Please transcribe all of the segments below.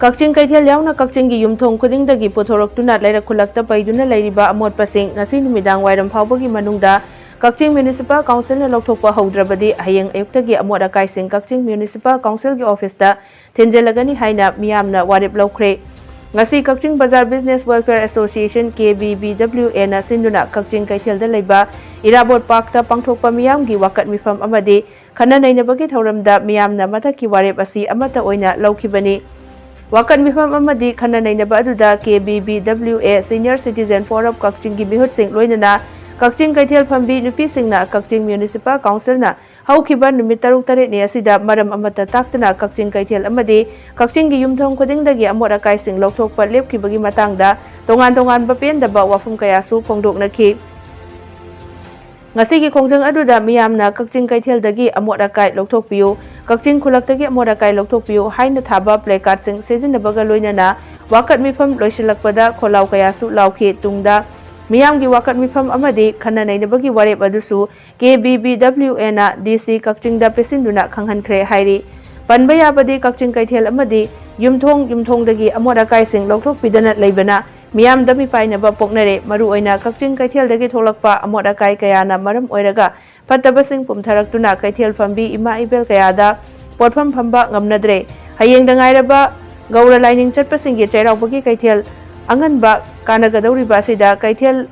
Kakching Kaithel yauna Kakching gi yumthong khudingdagi puthoroktunna leirak khulakta paiduna leiriba amot pasing ngasi numidang wairam phawbagi manungda Kakching Municipal Council na Louthokpa Louthoktrabadi hayeng ayuktagi Amot Akaising Kakching Municipal Council gi office da Thinjillagani haina Miyam na warip laukhre ngasi Kakching Bazar Business Welfare Association KBBWA na sinduna Kakching Kaithel da leiba Irabot Park ta pangthokpa Miyam gi wakat mifam amadi khana nainabagi thauramda Miyam na mathaki warip asi amata oina laukhibani Wakan mifam amadi khana nainaba aduda KBBWA Senior Citizen Forum Kakching gi mihut sing loinana Kakching Kaithel phambi nupi singna Kakching Municipal Council na haukiba numit 6 ne asida maram amata taktana Kakching Kaithel amadi Kakching gi yumthong khudingdagi Amot Akaising Louthokpa lepkhibagi matangda tongan bapendaba wafum kayasu phongdoknaki ngasi gi khongjang aduda miyamna Kakching Kaithel dagi Amot Akai Louthokpiu Kakching khulaktagi Amot Akai Louthokpiu haina thaba placard sing sejinabaga loinana wakat mifam loisilakpada kholau kayasu laukhi tungda Miyam gi wakat mifam amadi khana nainabagi warep adusu KBBWA na DC Kakching da pesinduna khanghankhre hairi panba yabadi Kakching Kaithel amadi yumthong dagi Amot Akaising Louthokpidana leibana Miyam dami painaba poknare maru oina Kakching Kaithel dagi tholakpa Amot Akai kayana maram oiraga fatabasing pumtharaktuna Kaithel phambi ima ibel kayada potpham phamba ngamnadre hayeng dangairaba gaura lining chatpasingi chairaubagi Kaithel anganba kanagadauriba asida Kaithel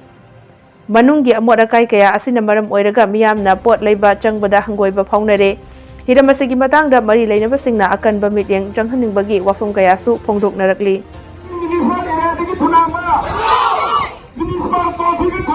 manunggi Amot Akai kaya asina maram oiraga Miyamna pot leiba changbada hangoiba phaunare hiramasigi matangda mari leinabasingna akanba mityeng changhaningbagi wafum kayasu phongdoknarakli Municipal